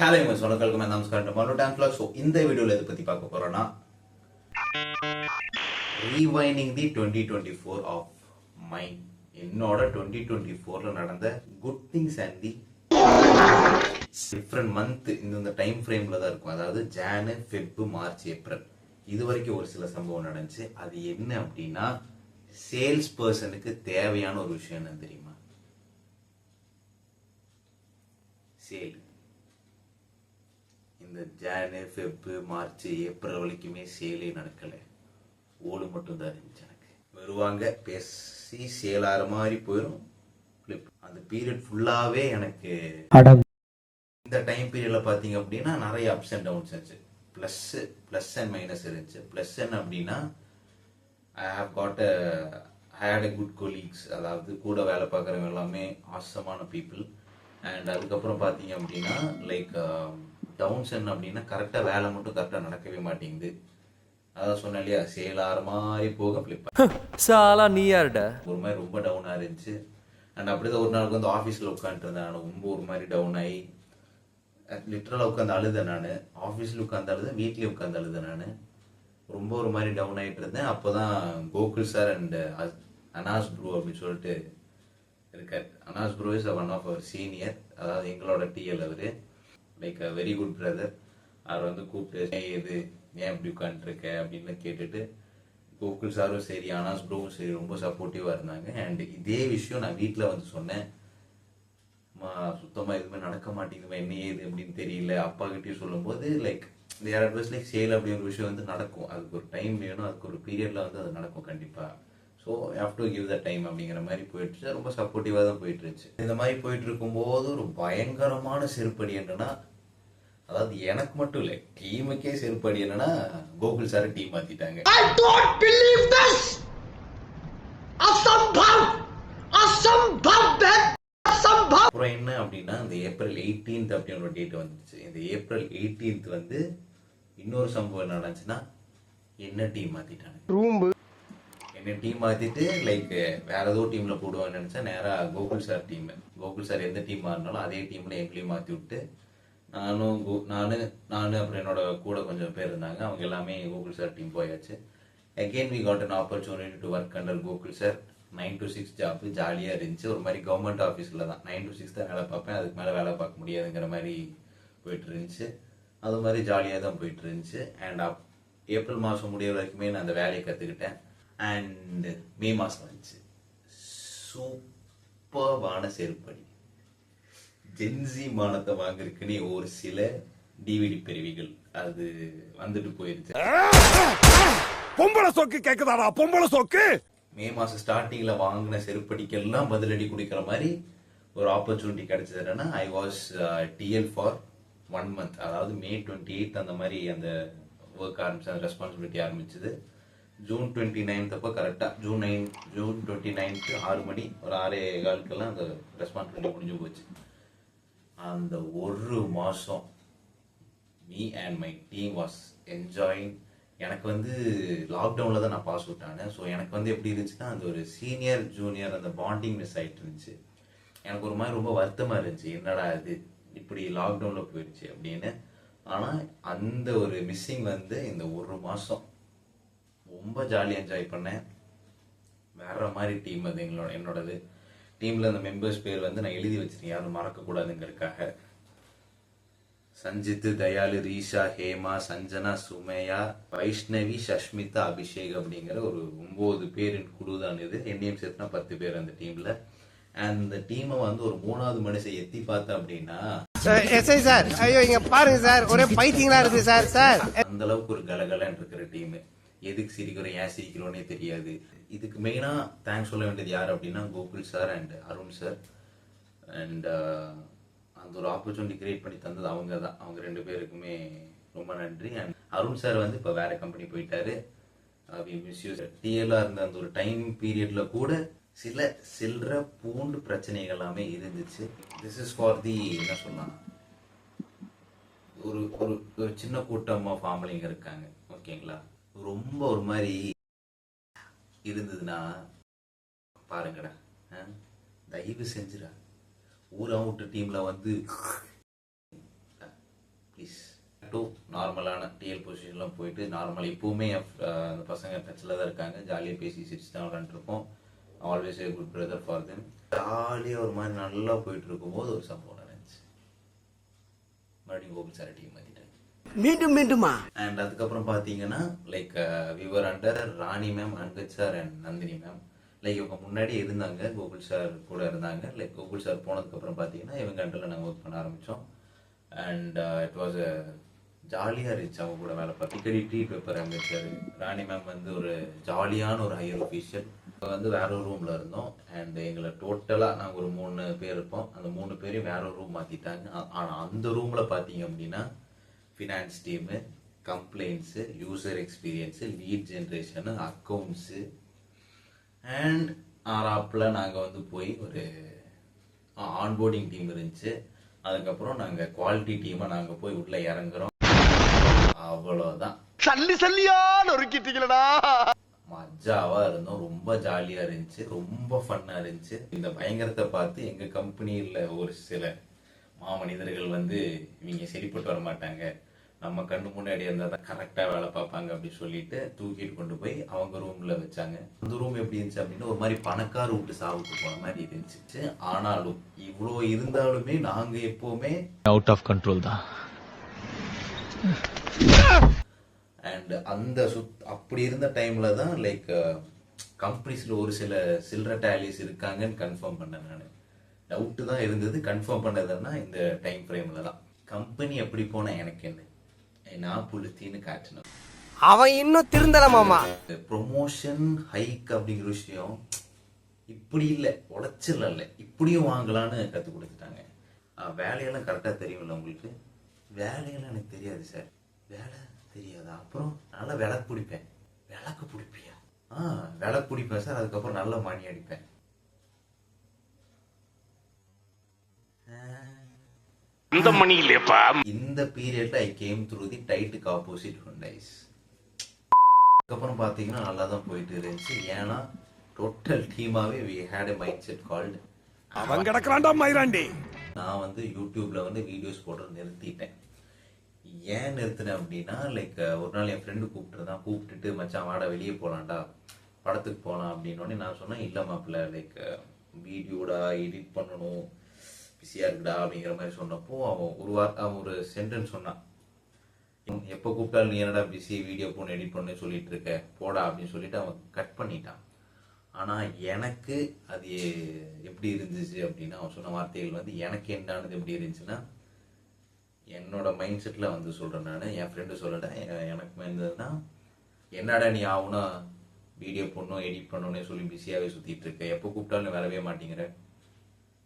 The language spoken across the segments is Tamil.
ஹலோ யூஸ் வணக்கம் நமஸ்காரம் மனோ டைம் ஃபிளாக். ஸோ இந்த வீடியோவில் எதை பற்றி பார்க்க போகிறோன்னா ரீவைண்டிங் தி 2024 ஆஃப் மைண்ட். என்னோட 2024 நடந்த good things and the different month இந்த டைம் ஃப்ரேமில் தான் இருக்கும். அதாவது ஜானு, ஃபெப், மார்ச், ஏப்ரல் இது வரைக்கும் ஒரு சில சம்பவம் நடந்துச்சு. அது என்ன அப்படின்னா, சேல்ஸ் பர்சனுக்கு தேவையான ஒரு விஷயம் என்ன தெரியுமா? சேல். இந்த ஜானு, ஃபெப்பு, மார்ச், ஏப்ரல் வரைக்குமே சேலே நடக்கலை. ஓடு மட்டும் தான் இருந்துச்சு. எனக்கு வருவாங்க, பேசி சேல் ஆகிற மாதிரி போயிடும். அந்த பீரியட் ஃபுல்லாகவே எனக்கு இந்த டைம் பீரியடில் பார்த்தீங்க அப்படின்னா நிறைய அப்ஸ் அண்ட் டவுன்ஸ் இருந்துச்சு. ப்ளஸ் அண்ட் மைனஸ் இருந்துச்சு. ப்ளஸ் என்ன அப்படின்னா, I have got had a good colleagues. அதாவது கூட வேலை பார்க்குறவங்க எல்லாமே ஆசமான பீப்புள். அண்ட் அதுக்கப்புறம் பார்த்தீங்க அப்படின்னா லைக் டவுன்ஸ் என்ன அப்படின்னா, கரெக்டாக வேலை மட்டும் கரெக்டாக நடக்கவே மாட்டேங்குது. அதான் சொன்னேன் இல்லையா, சேல் ஆகிற மாதிரி போக சாலா நீ யாருடா ஒரு மாதிரி ரொம்ப டவுனாக இருந்துச்சு. அண்ட் அப்படிதான் ஒரு நாளுக்கு வந்து ஆஃபீஸில் உட்காந்துருந்தேன். நான் ரொம்ப ஒரு மாதிரி டவுன் ஆகி லிட்டரலாக உட்காந்து அழுதேன். நான் ஆஃபீஸில் உட்காந்து அழுதேன், வீட்லேயும் உட்காந்து அழுதேன். நான் ரொம்ப ஒரு மாதிரி டவுன் ஆகிட்டு இருந்தேன். அப்போ தான் Gokul sir and Anas bro அப்படின்னு சொல்லிட்டு இருக்கார். Anas bro is one of our senior, அதாவது எங்களோட டிஎல். அவர் like a very good brother. அவர் வந்து கூப்பிட்டு இது ஏன் இப்படி உட்காந்துருக்க அப்படின்னு கேட்டுட்டு, கோகுல் சாரும் சரி, அனாஸ் ப்ரோவும் சரி ரொம்ப சப்போர்ட்டிவாக இருந்தாங்க. அண்ட் இதே விஷயம் நான் வீட்டில் வந்து சொன்னேன். சுத்தமாக எதுவுமே நடக்க மாட்டேங்குது, என்ன ஏது அப்படின்னு தெரியல. அப்பா கிட்டேயும் சொல்லும்போது லைக் தேர் அட்வைஸ் லைக் சேல் அப்படி ஒரு விஷயம் வந்து நடக்கும். அதுக்கு ஒரு டைம் வேணும், அதுக்கு ஒரு பீரியடில் வந்து அது நடக்கும் கண்டிப்பாக. So have to give the time அப்படிங்கிற மாதிரி போயிடுச்சு. ரொம்ப சப்போர்ட்டிவாக தான் போயிட்டு இருந்துச்சு. இந்த மாதிரி போயிட்டு இருக்கும்போது ஒரு பயங்கரமான செருப்படி என்னன்னா, அதாவது எனக்கு மட்டும் இல்லை, டீமுக்கே செருப்படி என்னன்னா, கோகுல் சார் டீம் மாத்திட்டாங்க. I don't believe this. அசம்பவ் அசம்பவ். அப்புறம் என்ன அப்படின்னா, இந்த ஏப்ரல் 18th அப்படின்னு ஒரு டேட் வந்துச்சு. இந்த ஏப்ரல் 18th வந்து இன்னொரு சம்பவம் நடந்துச்சுன்னா, என்ன டீம் மாத்திட்டாங்க. என்ன டீம் மாத்திட்டு லைக் வேற ஏதோ டீம்ல போடுவாங்கன்னு நினைச்சா, நேரா Gokul sir team. Gokul sir எந்த டீம் மாறினாலும் அதே டீம்ல எங்களையும் மாத்தி விட்டு, நானு அப்புறம் என்னோட கூட கொஞ்சம் பேர் இருந்தாங்க, அவங்க எல்லாமே கோகுல் சார் டீம் போயாச்சு. Again we got an opportunity to work under Gokul sir. 9 to 6 job ஜாலியாக இருந்துச்சு. ஒரு மாதிரி கவர்மெண்ட் ஆஃபீஸில் தான் 9 to 6 தான் வேலை பார்ப்பேன், அதுக்கு மேலே வேலை பார்க்க முடியாதுங்கிற மாதிரி போயிட்டு இருந்துச்சு. அது மாதிரி ஜாலியாக தான் போயிட்டு இருந்துச்சு. அண்ட் ஏப்ரல் மாதம் முடிய வரைக்குமே நான் அந்த வேலையை கற்றுக்கிட்டேன். அண்ட் மே மாதம் வந்துச்சு. சூப்பர்வான செருப்படி. ஜென்சி மானத்தை வாங்கிருக்குன்னு ஒரு சில டிவிடி பிரிவுகள் அது வந்துட்டு போயிருச்சு. பொம்பளை சோக்கு கேக்குதாடா, பொம்பளை சோக்கு. மே மாசம் ஸ்டார்டிங்ல வாங்கின செருப்படிக்கெல்லாம் பதிலடி கொடுக்குற மாதிரி ஒரு ஆப்பர்ச்சுனிட்டி கிடைச்சது. என்னன்னா, I was TL for 1 month. அதாவது May 28 அந்த மாதிரி அந்த ஒர்க் ஆரம்பிச்சு, அந்த ரெஸ்பான்சிபிலிட்டி ஆரம்பிச்சது. June 29 அப்போ கரெக்டாக June 29 6 மணி ஒரு 6:15 அந்த ரெஸ்பான்சிபிலிட்டி முடிஞ்சு போச்சு. அந்த ஒரு மாதம் me and my team was enjoying. எனக்கு வந்து லாக்டவுனில் தான் நான் பாஸ் அவுட் ஆனேன். ஸோ எனக்கு வந்து எப்படி இருந்துச்சுன்னா, அந்த ஒரு சீனியர் ஜூனியர் அந்த பாண்டிங் மிஸ் ஆகிட்டு இருந்துச்சு. எனக்கு ஒரு மாதிரி ரொம்ப வருத்தமாக இருந்துச்சு, என்னடா இது இப்படி லாக்டவுனில் போயிடுச்சு அப்படின்னு. ஆனால் அந்த ஒரு மிஸ்ஸிங் வந்து இந்த ஒரு மாதம் ரொம்ப ஜாலியாக என்ஜாய் பண்ணேன். வேற மாதிரி டீம் அது என்னோடது. டீமில் அந்த மெம்பர்ஸ் பேர் வந்து நான் எழுதி வச்சிருக்கேன், யாரும் மறக்கக்கூடாதுங்கிறதுக்காக. சஞ்சித், தயாலு, ரீஷா, ஹேமா, சஞ்சனா, சுமையா, வைஷ்ணவி, சஷ்மிதா, அபிஷேக் அப்படிங்கிற ஒரு 9 பேரின் குழு தான் இது. என்னையும் சேர்த்துனா 10 பேர் அந்த டீம்ல. அந்த டீமை வந்து ஒரு 3வது மனுஷன் எத்தி பார்த்தேன் அப்படின்னா, எஸ்ஐ சார், ஐயோ இங்க பாருங்க சார், ஒரே பைத்தியங்களா இருக்கு சார். சார் அந்த அளவுக்கு ஒரு கலகலன்னு இருக்கிற டீம். எதுக்கு சிரிக்கிறோம், ஏன் சிரிக்கிறோன்னே தெரியாது. இதுக்கு மெயினா தேங்க்ஸ் சொல்ல வேண்டியது யார் அப்படின்னா, Gokul sir and Arun sir. And அந்த ஒரு ஆப்பர்ச்சுனிட்டி கிரியேட் பண்ணி தந்தது அவங்க தான். அவங்க 2 பேருக்குமே ரொம்ப நன்றி. அண்ட் அருண் சார் வந்து இப்போ வேற கம்பெனி போயிட்டாரு. டிஎல்லாக இருந்த அந்த ஒரு டைம் பீரியட்ல கூட சில சில்லற பூண்டு பிரச்சனைகள் எல்லாமே இருந்துச்சு. திஸ் இஸ் ஃபார் தி என்ன சொல்லலாம், ஒரு ஒரு ஒரு சின்ன கூட்டமாக ஃபேமிலிங்க இருக்காங்க, ஓகேங்களா. ரொம்ப ஒரு மாதிரி இருந்ததுன்னா பாருங்கடா, தயவு செஞ்சுடா ஊரை விட்டு டீம்ல வந்து டு நார்மலான டிஎல் பொசிஷன்லாம் போயிட்டு நார்மல் இப்பவுமே அந்த பசங்க டச்சில் தான் இருக்காங்க. ஜாலியாக பேசி சிரிச்சு தான் விளாண்டுருப்போம். Always a good brother for them. ஜாலியாக ஒரு மாதிரி நல்லா போயிட்டு இருக்கும்போது ஒரு சம்பவம் நடந்துச்சு. மறுபடியும் கோகுல் சார் டீம் மாற்றிட்டாங்க. மீண்டும் மீண்டுமா? அண்ட் அதுக்கப்புறம் பார்த்தீங்கன்னா like we were under Rani ma'am, Angad sir and Nandini ma'am. Like இவங்க முன்னாடி இருந்தாங்க, கோகுல் சார் கூட இருந்தாங்க. லைக் கோகுல் சார் போனதுக்கப்புறம் பார்த்தீங்கன்னா இவங்க அண்டரில் நாங்கள் ஒர்க் பண்ண ஆரம்பித்தோம். அண்ட் இட் வாஸ் ஜாலியாக இருந்துச்சு அவங்க கூட வேலை பார்த்து. அடிக்கடி ட்ரீட் வைப்பார் அங்கத் சார். ராணி மேம் வந்து ஒரு ஜாலியான ஒரு ஹையர் ஒஃபீஷியல். வந்து வேற ஒரு ரூமில் இருந்தோம். அண்ட் எங்களை டோட்டலாக நாங்கள் ஒரு 3 பேர் இருப்போம். அந்த 3 பேரையும் வேற ஒரு ரூம் மாற்றிட்டாங்க. ஆனால் அந்த ரூமில் பார்த்தீங்க அப்படின்னா finance team, complaints, user experience, lead generation, accounts and ஆறாப்பில் நாங்கள் வந்து போய் ஒரு ஆன்போர்டிங் டீம் இருந்துச்சு. அதுக்கப்புறம் நாங்கள் குவாலிட்டி டீமாக நாங்கள் போய் உள்ளே இறங்குறோம். அவ்வளோதான். சல்லி சல்லியா நொறுக்கிட்டீங்களா? மஜாவாக இருந்தோம். ரொம்ப ஜாலியாக இருந்துச்சு, ரொம்ப ஃபன்னாக இருந்துச்சு. இந்த பயங்கரத்தை பார்த்து எங்கள் கம்பெனியில் ஒரு சில மாமனிதர்கள் வந்து இவங்க சரிப்பட்டு வர மாட்டாங்க, நம்ம கண்ணு முன்னாடி இருந்தால் தான் கரெக்டாக வேலை பார்ப்பாங்க அப்படின்னு சொல்லிட்டு தூக்கிட்டு கொண்டு போய் அவங்க ரூமில் வச்சாங்க. அந்த ரூம் எப்படி இருந்துச்சு அப்படின்னா ஒரு மாதிரி பணக்கார விட்டு சாவுக்கு போன மாதிரி இருந்துச்சு. ஆனாலும் இவ்வளோ இருந்தாலுமே நாங்கள் எப்போவுமே அவுட் ஆஃப் கண்ட்ரோல் தான். அண்ட் அந்த அப்படி இருந்த டைமில் தான் லைக் கம்பெனிஸில் ஒரு சில சில்லற டேலிஸ் இருக்காங்கன்னு கன்ஃபார்ம் பண்ணேன். நான் டவுட்டு தான் இருந்தது. கன்ஃபார்ம் பண்ணதுன்னா இந்த டைம் ஃப்ரேமில் தான். கம்பெனி எப்படி போனால் எனக்கு என்ன, நான் புளுத்தின்னு காட்டணும். அவன் இன்னும் திருந்தல மாமா. ப்ரொமோஷன் ஹைக் அப்படிங்கிற விஷயம் இப்படி இல்லை, உழைச்சல் இல்லை, இப்படியும் வாங்கலான்னு கற்றுக் கொடுத்துட்டாங்க. வேலையெல்லாம் கரெக்டாக தெரியும்ல உங்களுக்கு? வேலையெல்லாம் எனக்கு தெரியாது சார். வேலை தெரியாதா? அப்புறம் நல்லா விளக்கு பிடிப்பேன். விளக்கு பிடிப்பியா? விளக்கு பிடிப்பேன் சார். அதுக்கப்புறம் நல்லா மணி அடிப்பேன். அந்த மணி இல்லையப்பா. இந்த பீரியட்ல ஐ கேம் த்ரூ தி டைட்டுக்கு ஆப்போசிட் ஹுண்டைஸ். அதுக்கப்புறம் பார்த்தீங்கன்னா நல்லா தான் போயிட்டு இருந்துச்சு. ஏன்னா டோட்டல் டீமாவே we had a mindset called அவன் கிடக்குறான்டா மயிராண்டி. நான் வந்து யூடியூப்ல வந்து வீடியோஸ் போடுறது நிறுத்திட்டேன். ஏன் நிறுத்தினேன் அப்படின்னா லைக் ஒரு நாள் என் ஃப்ரெண்டு கூப்பிட்டுட்டு மச்சான் வாடா வெளியே போகலான்டா, படத்துக்கு போகலாம் அப்படின்னோடனே நான் சொன்னேன் இல்லை மாப்பிள்ள, லைக் வீடியோடா எடிட் பண்ணணும், பிஸியாக இருக்குடா அப்படிங்கிற மாதிரி சொன்னப்போ அவன் ஒரு சென்டென்ஸ் சொன்னான். எப்போ கூப்பிட்டாலும் நீ என்னடா பிஸி, வீடியோ போன எடிட் பண்ணு சொல்லிட்டு இருக்க, போடா அப்படின்னு சொல்லிட்டு அவன் கட் பண்ணிட்டான். ஆனால் எனக்கு அது எப்படி இருந்துச்சு அப்படின்னா அவன் சொன்ன வார்த்தைகள் வந்து எனக்கு என்னானது எப்படி இருந்துச்சுன்னா என்னோட மைண்ட் செட்டில் வந்து சொல்கிறேன் நான். என் ஃப்ரெண்டு சொல்லலை, எனக்கு இருந்ததுன்னா என்னடா நீ ஆகுனா வீடியோ பண்ணணும் எடிட் பண்ணணுன்னே சொல்லி பிஸியாகவே சுற்றிட்டு இருக்க, எப்போ கூப்பிட்டாலும் வரவே மாட்டேங்கிற,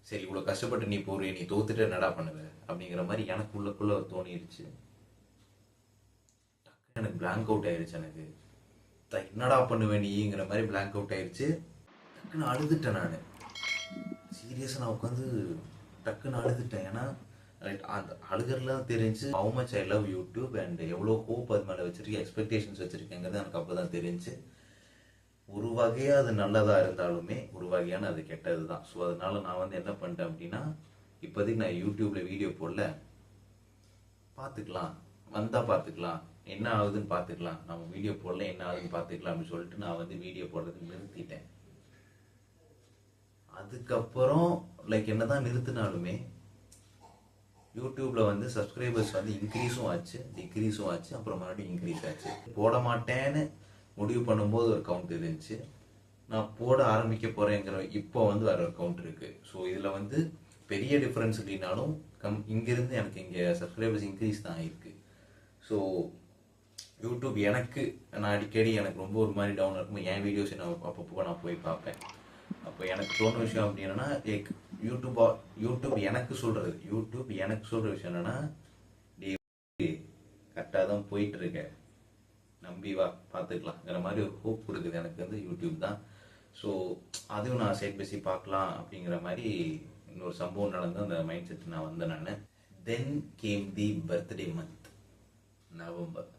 சரி இவ்வளோ கஷ்டப்பட்டு நீ போறிய, நீ தோத்துட்டு என்னடா பண்ணுவ அப்படிங்கிற மாதிரி எனக்கு உள்ளக்குள்ள தோணிருச்சு. எனக்கு பிளாங்க் அவுட் ஆயிருச்சு. எனக்கு என்னடா பண்ணுவேன் நீங்கிற மாதிரி பிளாங்க் அவுட் ஆயிருச்சு. டக்குன்னு அழுதுட்டேன் நான். சீரியஸாக நான் உட்காந்து டக்குன்னு அழுதுட்டேன். ஏன்னா அந்த அழுகிறதுலாம் தெரிஞ்சு how much I love YouTube and எவ்வளோ ஹோப் அது மேலே வச்சிருக்கேன், எக்ஸ்பெக்டேஷன்ஸ் வச்சிருக்கேங்கிறது எனக்கு அப்போ தான் தெரிஞ்சு. ஒரு வகையாக அது நல்லதாக இருந்தாலுமே ஒரு வகையான அது கெட்டது தான். ஸோ அதனால நான் வந்து என்ன பண்ணிட்டேன் அப்படின்னா இப்போதைக்கு நான் யூடியூப்பில் வீடியோ போடல, பார்த்துக்கலாம், வந்தால் பார்த்துக்கலாம், என்ன ஆகுதுன்னு பார்த்துக்கலாம், நம்ம வீடியோ போடல என்ன ஆகுதுன்னு பார்த்துக்கலாம் அப்படின்னு சொல்லிட்டு நான் வந்து வீடியோ போடுறது நிறுத்திட்டேன். அதுக்கப்புறம் லைக் என்ன தான் நிறுத்தினாலுமே யூடியூப்பில் வந்து சப்ஸ்கிரைபர்ஸ் வந்து இன்க்ரீஸும் ஆச்சு, டிக்ரீஸும் ஆச்சு, அப்புறம் மறுபடியும் இன்க்ரீஸ் ஆச்சு. போட மாட்டேன்னு முடிவு பண்ணும்போது ஒரு கவுண்ட் இருந்துச்சு, நான் போட ஆரம்பிக்க போகிறேங்கிற இப்போ வந்து வேற ஒரு கவுண்ட் இருக்குது. ஸோ இதில் வந்து பெரிய டிஃப்ரென்ஸ் இல்லைனாலும் இங்கேருந்து எனக்கு இங்கே சப்ஸ்கிரைபர்ஸ் இன்க்ரீஸ் தான் ஆகிருக்கு. ஸோ யூடியூப் எனக்கு நான் அடிக்கடி எனக்கு ரொம்ப ஒரு மாதிரி டவுன் இருக்கும், என் வீடியோஸ் நான் அப்பப்போ நான் போய் பார்ப்பேன். அப்போ எனக்கு தோணுற விஷயம் அப்படின்னா லைக் யூடியூப் எனக்கு சொல்கிற விஷயம் என்னென்னா கரெக்டாக தான் போயிட்டு இருக்கேன், நம்பி வா பார்த்துக்கலாங்கிற மாதிரி ஒரு ஹோப் கொடுக்குது எனக்கு வந்து யூடியூப் தான். ஸோ அதுவும் நான் சைட் பேசி பார்க்கலாம் அப்படிங்கிற மாதிரி இன்னொரு சம்பவம் நடந்து அந்த மைண்ட் செட் நான் வந்தேன் நான். Then came the birthday month November.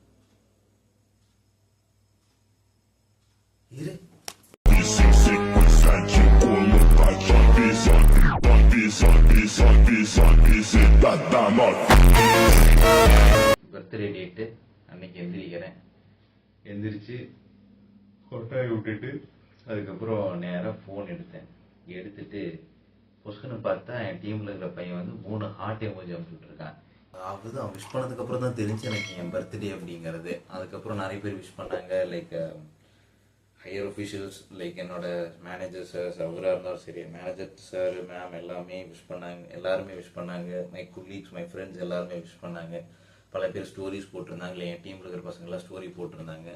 Birthday birthday date அன்னைக்கு எந்திரிக்கிறேன். எந்திரிச்சு கொட்டாய் விட்டுட்டு அதுக்கப்புறம் நேராக ஃபோன் எடுத்துட்டு பொசுக்குன்னு பார்த்தா என் டீமில் இருக்கிற பையன் வந்து 3 ஹார்ட் எமோஜி அனுப்பிச்சுட்டு இருக்கான். அதாவது அவன் விஷ் பண்ணதுக்கப்புறம் தான் தெரிஞ்சு எனக்கு என் பர்த்டே அப்படிங்கிறது. அதுக்கப்புறம் நிறைய பேர் விஷ் பண்ணாங்க. லைக் ஹையர் ஒஃபிஷியல்ஸ், லைக் என்னோட மேனேஜர் சார், அவராக இருந்தாலும் சரி, மேனேஜர் சார், மேம் எல்லாமே விஷ் பண்ணாங்க. எல்லாருமே விஷ் பண்ணாங்க. மை குலீக்ஸ், மை ஃப்ரெண்ட்ஸ் எல்லாருமே விஷ் பண்ணாங்க. பல பேர் ஸ்டோரிஸ் போட்டிருந்தாங்க. இல்லை என் டீமில் இருக்கிற பசங்களாம் ஸ்டோரி போட்டிருந்தாங்க.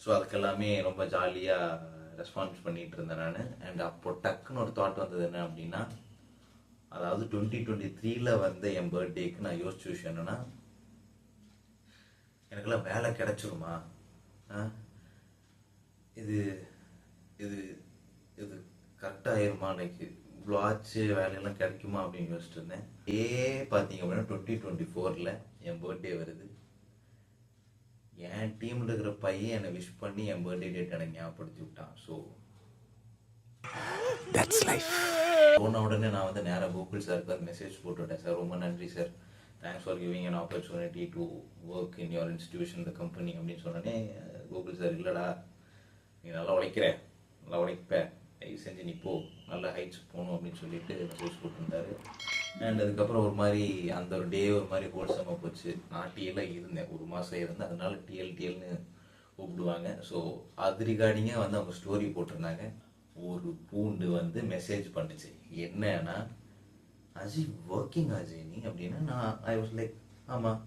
ஸோ அதுக்கெல்லாமே ரொம்ப ஜாலியாக ரெஸ்பான்ஸ் பண்ணிட்டு இருந்தேன் நான். அண்ட் அப்போ டக்குன்னு ஒரு தாட் வந்தது என்ன அப்படின்னா, அதாவது 2023 வந்து என் பர்த்டேக்கு நான் யோசிச்ச விஷயம் என்னன்னா, எனக்கெல்லாம் வேலை கிடைச்சிருமா, இது இது இது கரெக்டாக ஆயிருமா, லைக் இவ்வளோ ஆச்சு வேலையெல்லாம் கிடைக்குமா அப்படின்னு யோசிச்சுட்டு இருந்தேன். பார்த்தீங்க அப்படின்னா 2024 என் பர்த்டே வருது. என் டீம்ல இருக்கிற பையன் என்னை விஷ் பண்ணி என் பர்த்டே டேட் எனக்கு ஞாபகப்படுத்தி விட்டான். ஸோ போன உடனே நான் வந்து நேராக கோகுல் சாருக்கு வந்து மெசேஜ் போட்டுவிட்டேன். சார் ரொம்ப நன்றி sir, thanks for giving an opportunity to work in your institution the company அப்படின்னு சொன்னோடனே கோகுல் சார், இல்லைடா நீ நல்லா உழைப்ப, தயவு செஞ்சு நீ போ, நல்ல ஹைட்ஸ் போகணும் அப்படின்னு சொல்லிட்டு மெசேஜ் போட்டிருந்தாரு. அண்ட் அதுக்கப்புறம் ஒரு மாதிரி அந்த ஒரு டே ஒரு மாதிரி ஹோல்சமாக போச்சு. நான் டிஎல்லாம் இருந்தேன், 1 மாதம் இருந்தேன். அதனால டிஎல்னு கூப்பிடுவாங்க. ஸோ அது ரிகார்டிங்காக வந்து அவங்க ஸ்டோரி போட்டிருந்தாங்க. ஒரு பூண்டு வந்து மெசேஜ் பண்ணுச்சு, என்னன்னா அஜய் ஒர்க்கிங் அஜய் நீ அப்படின்னா. நான் ஐ வாஸ் லைக், ஆமாம்.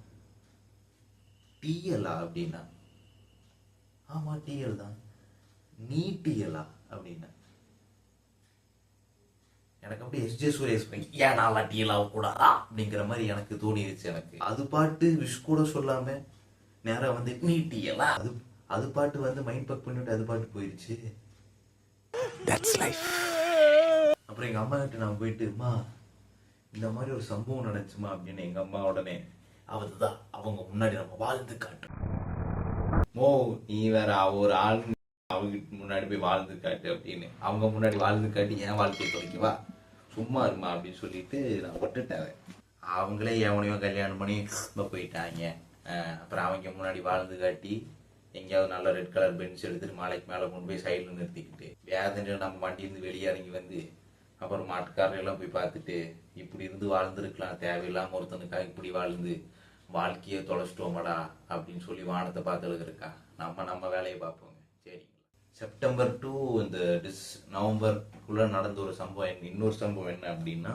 டிஎல்லா அப்படின்னா, ஆமாம் டிஎல் தான். நீ டிஎல்லா அப்படின்னா எனக்கு அப்படியே எஸ்ஜே சூரியஸ் ஏன் நல்லா டிஎல் ஆகக்கூடாதா அப்படிங்கிற மாதிரி எனக்கு தோணிடுச்சு. எனக்கு அது பாட்டு விஷ் கூட சொல்லாம நேரம் வந்து நீ டிஎல்லா, அது பாட்டு வந்து மைண்ட் பக் பண்ணிவிட்டு அது பாட்டு போயிடுச்சு. அப்புறம் எங்க அம்மா கிட்ட நான் போயிட்டு, அம்மா இந்த மாதிரி ஒரு சம்பவம் நடந்துச்சுமா அப்படின்னு. எங்க அம்மா உடனே, அவதுதான் அவங்க முன்னாடி நம்ம வாழ்ந்து காட்டு, மோ நீ வேற ஒரு ஆள் அவங்க முன்னாடி போய் வாழ்ந்து காட்டு அப்படின்னு. அவங்க முன்னாடி வாழ்ந்து காட்டி என் வாழ்க்கையை தொலைக்குவா, சும்மா இருமா அப்படின்னு சொல்லிட்டு நான் விட்டுட்டேன். அவங்களே எவனையோ கல்யாணம் பண்ணி போயிட்டாங்க. அப்புறம் அவங்க முன்னாடி வாழ்ந்து காட்டி எங்கேயாவது நல்ல ரெட் கலர் பென்ச் எடுத்துட்டு மாலைக்கு மேலே கொண்டு போய் சைடில் நிறுத்திக்கிட்டு வேதனை நம்ம வண்டியிருந்து வெளியே இறங்கி வந்து அப்புறம் மாட்டுக்காரெல்லாம் போய் பார்த்துட்டு இப்படி இருந்து வாழ்ந்துருக்கலாம், தேவையில்லாமல் ஒருத்தனுக்காக இப்படி வாழ்ந்து வாழ்க்கையே தொலைச்சிட்டோமாடா அப்படின்னு சொல்லி வானத்தை பார்த்து எழுதுருக்கா. நம்ம வேலையை பார்ப்போங்க. சரி, செப்டம்பர் டு இந்த நவம்பருக்குள்ள நடந்த ஒரு சம்பவம். இன்னொரு சம்பவம் என்ன அப்படின்னா,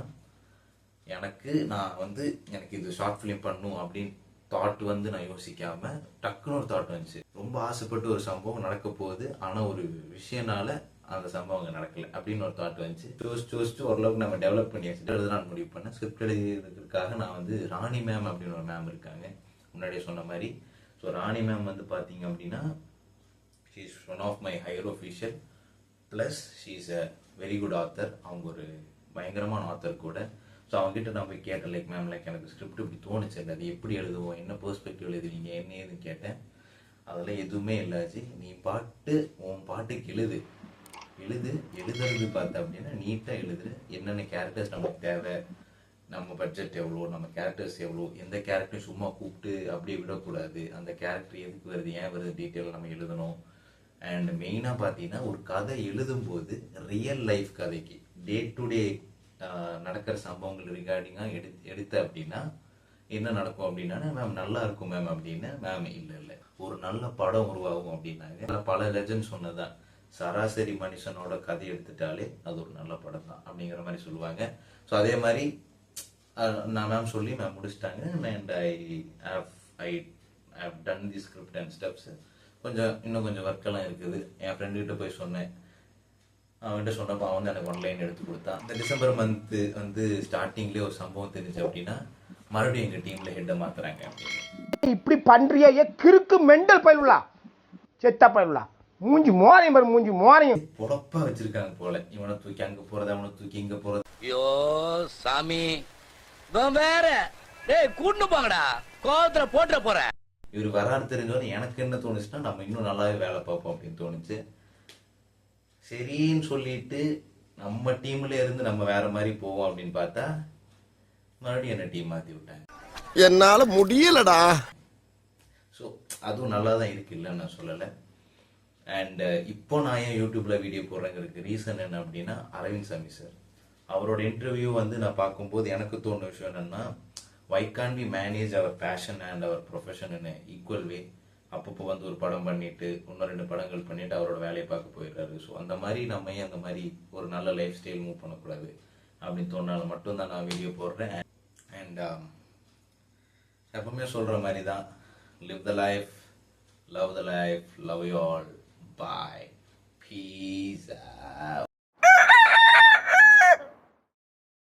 எனக்கு இது ஷார்ட் ஃபிலிம் பண்ணும் அப்படின்னு தாட் வந்து நான் யோசிக்காம டக்குன்னு ஒரு தாட் வந்துச்சு. ரொம்ப ஆசைப்பட்டு ஒரு சம்பவம் நடக்க போகுது, ஆனா ஒரு விஷயனால அந்த சம்பவம் அங்கே நடக்கல அப்படின்னு ஒரு தாட் வந்துச்சு. யோசிச்சு ஓரளவுக்கு நம்ம டெவலப் பண்ணியாச்சு. எழுதலான்னு முடிவு பண்ணேன். ஸ்கிரிப்ட் எழுதுறதுக்காக நான் வந்து ராணி மேம் அப்படின்னு ஒரு மேம் இருக்காங்க, முன்னாடியே சொன்ன மாதிரி. ஸோ ராணி மேம் வந்து பார்த்தீங்க அப்படின்னா, she is one of my higher official plus she is a very good author. அவங்க ஒரு பயங்கரமான ஆத்தர் கூட. ஸோ அவங்ககிட்ட நான் போய் கேட்டேன், லைக் மேம் லைக் எனக்கு ஸ்கிரிப்ட் இப்படி தோணுச்சு, இல்லை அது எப்படி எழுதுவோம், என்ன பெர்ஸ்பெக்டிவ் எழுதுவீங்க, என்ன ஏதுன்னு கேட்டேன். அதெல்லாம் எதுவுமே இல்லாச்சு. நீ உன் பாட்டுக்கு எழுதுறது பார்த்த அப்படின்னா நீட்டாக எழுதுரு. என்னென்ன கேரக்டர்ஸ் நமக்கு தேவை, நம்ம பட்ஜெட் எவ்வளோ, நம்ம கேரக்டர்ஸ் எவ்வளோ, எந்த கேரக்டரும் சும்மா கூப்பிட்டு அப்படியே விடக்கூடாது. அந்த கேரக்டர் எதுக்கு வருது, ஏன் வருது, டீட்டெயில் நம்ம எழுதணும். அண்ட் மெயினாக பார்த்தீங்கன்னா, ஒரு கதை எழுதும்போது ரியல் லைஃப் கதைக்கு டே டு டே நடக்கிற சம்பவங்கள் ரிகார்டிங்காக எடுத்த அப்படின்னா என்ன நடக்கும் அப்படின்னா, மேம் நல்லா இருக்கும் மேம் அப்படின்னு. மேம் இல்லை ஒரு நல்ல படம் உருவாகும் அப்படின்னாங்க. பல லெஜண்ட் சொன்னதான், சராசரி மனுஷனோட கதை எடுத்துட்டாலே அது ஒரு நல்ல படம் தான் அப்படிங்கிற மாதிரி சொல்லுவாங்க. ஸோ அதே மாதிரி நான் மேம் சொல்லி மேம் முடிச்சிட்டாங்க. And I have done the script and steps. இன்னும் கொஞ்சம் ஒர்க்கெல்லாம் இருக்குது. என் ஃப்ரெண்டுகிட்ட போய் சொன்னேன். அவன்கிட்ட சொன்னப்போ அவன் வந்து எனக்கு ஒன்லைன் எடுத்து கொடுத்தான். இந்த டிசம்பர் மந்த்து வந்து ஸ்டார்டிங்லேயே ஒரு சம்பவம் தெரிஞ்சு அப்படின்னா, மறுபடியும் எங்கள் டீமில் ஹெட்டை மாற்றுறாங்க அப்படின்னு. இப்படி பண்றிய கிறுக்கு மெண்டல் பயிலுலா, செத்த பயிலுலா, மூஞ்சி மோரையும் பொழப்பா வச்சிருக்காங்க போல. இவனை தூக்கி அங்கே போகிறது, அவனை தூக்கி இங்கே போகிறது. ஐயோ சாமி வேற கூட்டு போங்கடா, கோவத்துல போட்டுற போற. இவர் வராது தெரிஞ்சவன் எனக்கு என்ன தோணுச்சுன்னா, நம்ம இன்னும் நல்லாவே வேலை பார்ப்போம் அப்படின்னு தோணுச்சு. சரின்னு சொல்லிட்டு நம்ம டீம்ல இருந்து நம்ம வேற மாதிரி போவோம் அப்படின்னு பார்த்தா மறுபடியும் என்ன டீம் மாத்தி விட்டாங்க. என்னால முடியலடா. அதுவும் நல்லா தான் இருக்கு, இல்லைன்னு நான் சொல்லலை. அண்ட் இப்போ நான் ஏன் யூடியூப்ல வீடியோ போடுறேங்கிறதுக்கு ரீசன் என்ன அப்படின்னா, அரவிந்த் சாமி சார் அவரோட இன்டர்வியூ வந்து நான் பார்க்கும்போது எனக்கு தோணுன விஷயம் என்னன்னா, why can we manage our passion and our profession in equal way. அப்பப்போ வந்து ஒரு படம் பண்ணிட்டு இன்னும் 2 படங்கள் பண்ணிட்டு அவரோட வேலையை பார்க்க போயிடுறாரு. ஸோ அந்த மாதிரி நம்ம ஏன் அந்த மாதிரி ஒரு நல்ல லைஃப் ஸ்டைல் மூவ் பண்ணக்கூடாது அப்படின்னு தோணால மட்டும்தான் நான் வீடியோ போடுறேன். அண்ட் எப்பவுமே சொல்ற மாதிரி தான், live the life, love the life, love you all, bye, peace out.